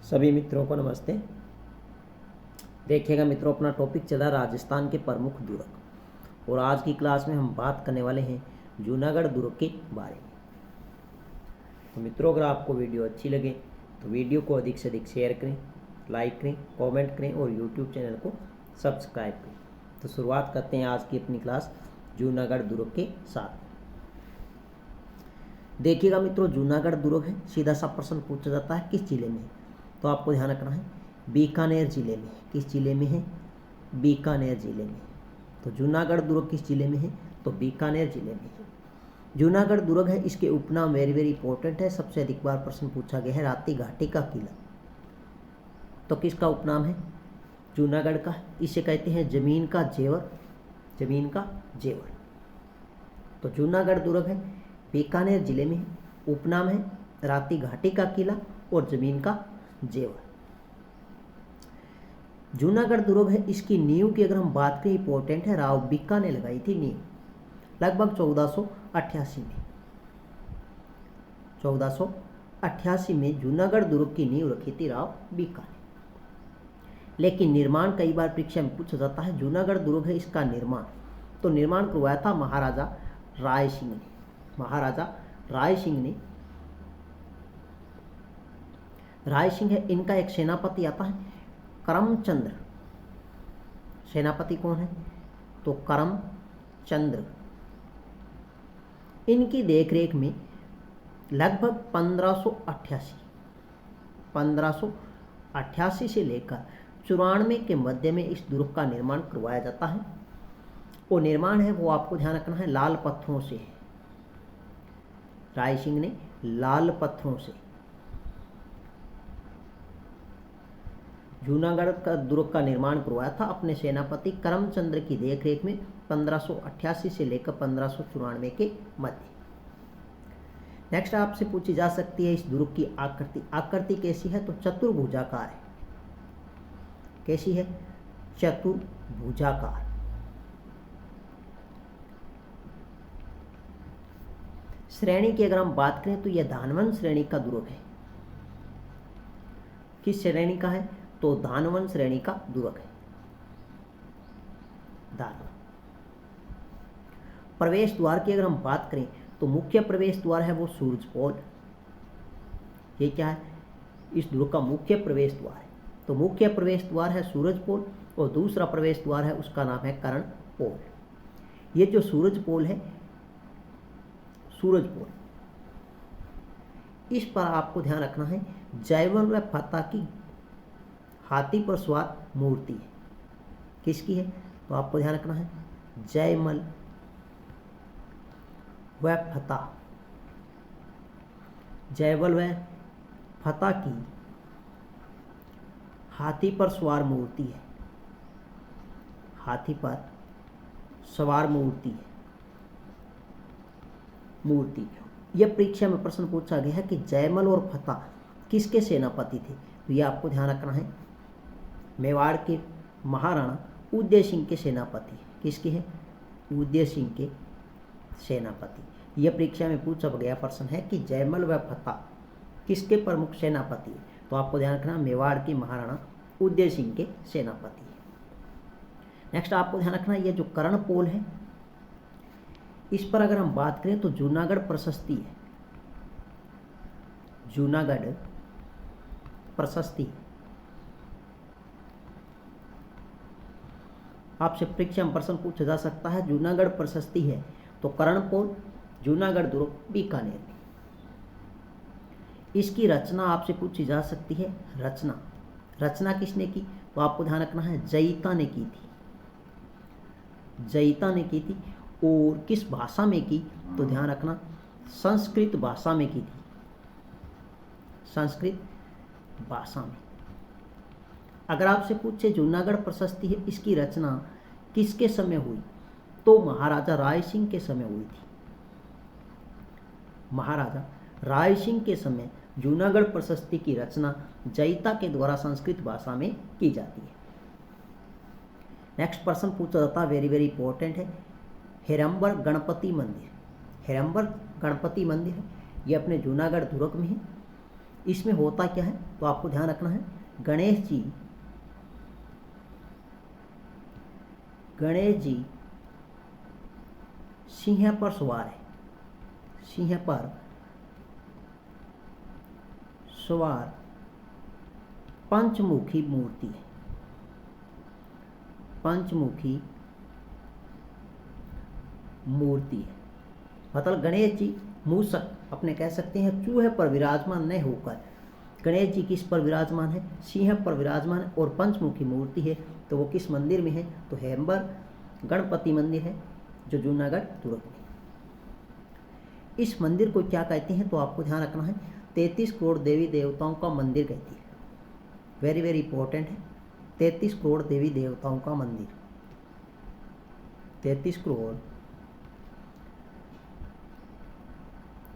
सभी मित्रों को नमस्ते। देखिएगा मित्रों, अपना टॉपिक चला राजस्थान के प्रमुख दुर्ग और आज की क्लास में हम बात करने वाले हैं जूनागढ़ दुर्ग के बारे में। तो मित्रों, अगर आपको वीडियो अच्छी लगे तो वीडियो को अधिक से अधिक शेयर करें, लाइक करें, कमेंट करें और यूट्यूब चैनल को सब्सक्राइब करें। तो शुरुआत करते हैं आज की अपनी क्लास जूनागढ़ दुर्ग के साथ। देखिएगा मित्रों, जूनागढ़ दुर्ग है, सीधा सा प्रश्न पूछा जाता है किस जिले में है, तो आपको ध्यान रखना है बीकानेर जिले में। किस जिले में है? बीकानेर जिले में। तो जूनागढ़ दुर्ग किस जिले में है? तो बीकानेर जिले में है। जूनागढ़ दुर्ग है, इसके उपनाम वेरी वेरी इंपॉर्टेंट है, सबसे अधिक बार प्रश्न पूछा गया है राती घाटी का किला। तो किसका उपनाम है? जूनागढ़ का। इसे कहते हैं जमीन का जेवर, जमीन का जेवर। तो जूनागढ़ दुर्ग है, बीकानेर जिले में है, उपनाम है राती घाटी का किला और जमीन का जेवर। जूनागढ़ दुर्ग है, इसकी नींव की अगर हम बात करें इंपॉर्टेंट है, राव बिक्का ने लगाई थी नींव लगभग 1488 में। 1488 में जूनागढ़ दुर्ग की नींव रखी थी राव बिक्का ने। लेकिन निर्माण कई बार परीक्षा में पूछा जाता है, जूनागढ़ दुर्ग है इसका निर्माण, तो निर्माण करवाया था महाराजा राय सिंह ने। महाराजा राय सिंह ने, राय सिंह है, इनका एक सेनापति आता है करमचंद्र। सेनापति कौन है? तो करमचंद्र। इनकी देखरेख में लगभग 1588 से लेकर 94 के मध्य में इस दुर्ग का निर्माण करवाया जाता है। वो निर्माण है वो आपको ध्यान रखना है लाल पत्थरों से है। राय सिंह ने लाल पत्थरों से जूनागढ़ का दुर्ग का निर्माण करवाया था अपने सेनापति करमचंद्र की देखरेख में 1588 से लेकर 1594 के मध्य। नेक्स्ट आपसे पूछी जा सकती है इस दुर्ग की आकृति। आकृति कैसी है? तो चतुर्भुजाकार है। कैसी है? चतुर्भुजाकार। श्रेणी की अगर हम बात करें तो यह धानवंत श्रेणी का दुर्ग है। किस श्रेणी का है? तो धानवंत श्रेणी का दुर्ग है। धानवंत। प्रवेश द्वार की अगर हम बात करें तो मुख्य प्रवेश द्वार है वो सूरजपोल। ये क्या है? इस दुर्ग का मुख्य प्रवेश द्वार है। तो मुख्य प्रवेश द्वार है सूरजपोल और दूसरा प्रवेश द्वार है उसका नाम है कर्णपोल। ये जो सूरजपोल है, सूरजपोल, इस पर आपको ध्यान रखना है जयवल व फतेह की हाथी पर सवार मूर्ति है। किसकी है? तो आपको ध्यान रखना है जयमल व फतेह, जयवल व फतेह की हाथी पर सवार मूर्ति है। हाथी पर सवार मूर्ति है। मूर्ति यह परीक्षा में प्रश्न पूछा गया है कि जयमल और फतेह किसके सेनापति थे? तो यह आपको ध्यान रखना है मेवाड़ के महाराणा उदय सिंह के सेनापति। किसके हैं? उदय सिंह के सेनापति। यह परीक्षा में पूछा गया प्रश्न है कि जयमल व फतेह किसके प्रमुख सेनापति है? तो आपको ध्यान रखना मेवाड़ के महाराणा उदय सिंह के सेनापति है। नेक्स्ट आपको ध्यान रखना यह जो कर्णपोल है, इस पर अगर हम बात करें तो जूनागढ़ प्रशस्ति है। जूनागढ़ प्रशस्ति आपसे परीक्षा में प्रश्न पूछा जा सकता है। जूनागढ़ प्रशस्ति है तो कर्णपोल, जूनागढ़ दुर्ग, बीकानेर में। इसकी रचना आपसे पूछी जा सकती है। रचना किसने की? तो आपको ध्यान रखना है जयिता ने की थी। जयिता ने की थी। और किस भाषा में की? तो ध्यान रखना संस्कृत भाषा में की थी। संस्कृत भाषा में। अगर आपसे पूछे जूनागढ़ प्रशस्ति है, इसकी रचना किसके समय हुई? तो महाराजा राय सिंह के समय हुई थी। महाराजा राय सिंह के समय जूनागढ़ प्रशस्ति की रचना जयिता के द्वारा संस्कृत भाषा में की जाती है। नेक्स्ट प्रश्न पूछा जाता है, वेरी वेरी इंपॉर्टेंट है, हेरंबर गणपति मंदिर। हेरंबर गणपति मंदिर है, ये अपने जूनागढ़ दुर्ग में है इसमें होता क्या है तो आपको ध्यान रखना है, गणेश जी सिंह पर सवार है, सिंह पर सवार पंचमुखी मूर्ति है, पंचमुखी मूर्ति है। मतलब गणेश जी मूषक अपने कह सकते हैं चूहे पर विराजमान नहीं होकर गणेश जी किस पर विराजमान है, सिंह पर विराजमान है और पंचमुखी मूर्ति है। तो वो किस मंदिर में है तो हेम्बर गणपति मंदिर है जो जूनागढ़ दुर्ग में। इस मंदिर को क्या कहते हैं तो आपको ध्यान रखना है, 33 करोड़ देवी देवताओं का मंदिर कहती है। वेरी वेरी इंपॉर्टेंट है, 33 करोड़ देवी देवताओं का मंदिर, 33 करोड़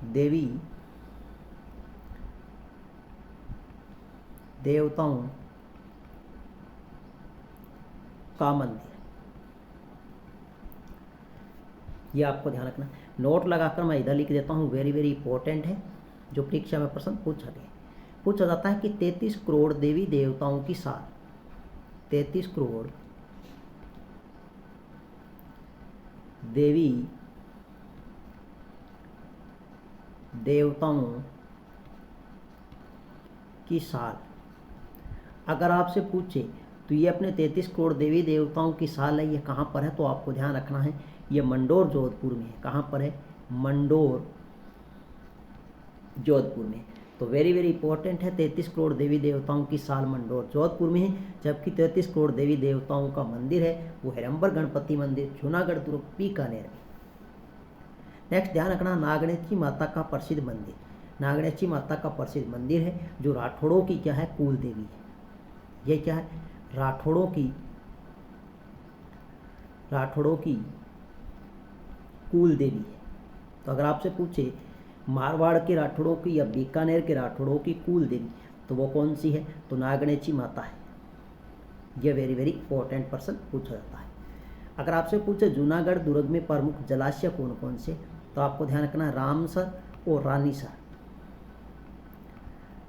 देवी देवताओं का मंदिर, ये आपको ध्यान रखना। नोट लगाकर मैं इधर लिख देता हूँ, वेरी वेरी इंपॉर्टेंट है, जो परीक्षा में प्रश्न पूछा जाता है कि 33 करोड़ देवी देवताओं की साल, 33 करोड़ देवी देवताओं की साल अगर आपसे पूछे तो ये अपने 33 करोड़ देवी देवताओं की साल है, ये कहाँ पर है तो आपको ध्यान रखना है, ये मंडोर जोधपुर में है। कहाँ पर है, मंडोर जोधपुर में। तो वेरी वेरी इंपॉर्टेंट है, 33 करोड़ देवी देवताओं की साल मंडोर जोधपुर में है, जबकि 33 करोड़ देवी देवताओं का मंदिर है वो हेम्बर गणपति मंदिर जूनागढ़ दुर्ग बीकानेर में। नेक्स्ट ध्यान रखना, नागणेशी माता का प्रसिद्ध मंदिर, नागणेशी माता का प्रसिद्ध मंदिर है जो राठौड़ों की क्या है कुल देवी है। ये क्या है, राठौड़ों की कुल देवी है। तो अगर आपसे पूछे मारवाड़ के राठौड़ों की या बीकानेर के राठौड़ों की कुल देवी तो वो कौन सी है तो नागणेशी माता है। यह वेरी वेरी इंपॉर्टेंट प्रश्न पूछा जाता है। अगर आपसे पूछे जूनागढ़ दुर्ग में प्रमुख जलाशय कौन कौन से तो आपको ध्यान रखना है रामसर और रानीसर,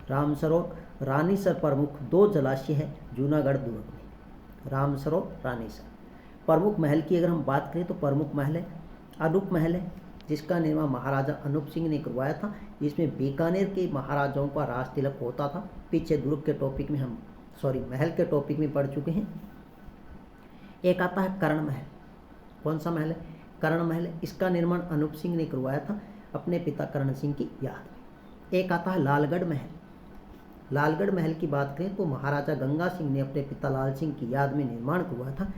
रामसर और रानीसर प्रमुख 2 जलाशय है जूनागढ़ दुर्ग में, रामसर और रानीसर। प्रमुख महल की अगर हम बात करें तो प्रमुख महल है अनूप महल है, जिसका निर्माण महाराजा अनूप सिंह ने करवाया था। इसमें बीकानेर के महाराजाओं का राज तिलक होता था। पीछे दुर्ग के टॉपिक में महल के टॉपिक में पढ़ चुके हैं। एक आता है कर्ण महल, कौन सा महल है, कर्ण महल है, इसका निर्माण अनूप सिंह ने करवाया था अपने पिता कर्ण सिंह की याद में। एक आता है लालगढ़ महल, लालगढ़ महल की बात करें तो महाराजा गंगा सिंह ने अपने पिता लाल सिंह की याद में निर्माण करवाया था।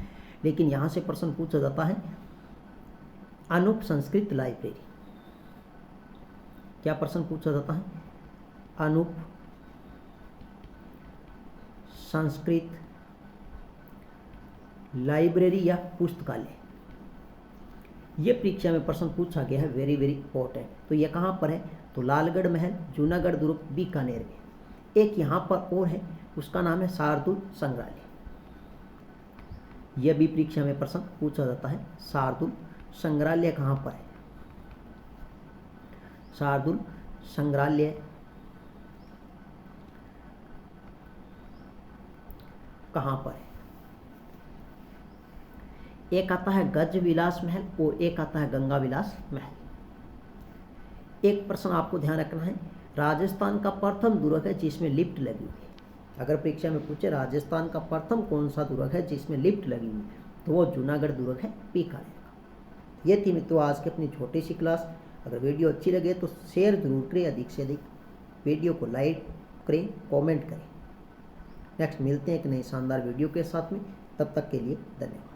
लेकिन यहाँ से प्रश्न पूछा जाता है अनूप संस्कृत लाइब्रेरी, क्या प्रश्न पूछा जाता है, अनूप संस्कृत लाइब्रेरी या पुस्तकालय, ये परीक्षा में प्रश्न पूछा गया है, वेरी वेरी इंपॉर्टेंट। तो ये कहाँ पर है तो लालगढ़ महल जूनागढ़ दुर्ग बीकानेर में। एक यहाँ पर और है, उसका नाम है शार्दुल संग्रहालय, यह भी परीक्षा में प्रश्न पूछा जाता है। शार्दुल संग्रहालय कहाँ पर है, शार्दुल संग्रहालय कहाँ पर है। एक आता है गज विलास महल और एक आता है गंगा विलास महल। एक प्रश्न आपको ध्यान रखना है, राजस्थान का प्रथम दुर्ग है जिसमें लिफ्ट लगी हुई है। अगर परीक्षा में पूछे राजस्थान का प्रथम कौन सा दुर्ग है जिसमें लिफ्ट लगी हुई तो वो जूनागढ़ दुर्ग है बीकानेर का। ये थी मित्रों आज की अपनी छोटी सी क्लास। अगर वीडियो अच्छी लगे तो शेयर जरूर करें, अधिक से अधिक वीडियो को लाइक करें, कमेंट करें। नेक्स्ट मिलते हैं एक नई शानदार वीडियो के साथ में, तब तक के लिए धन्यवाद।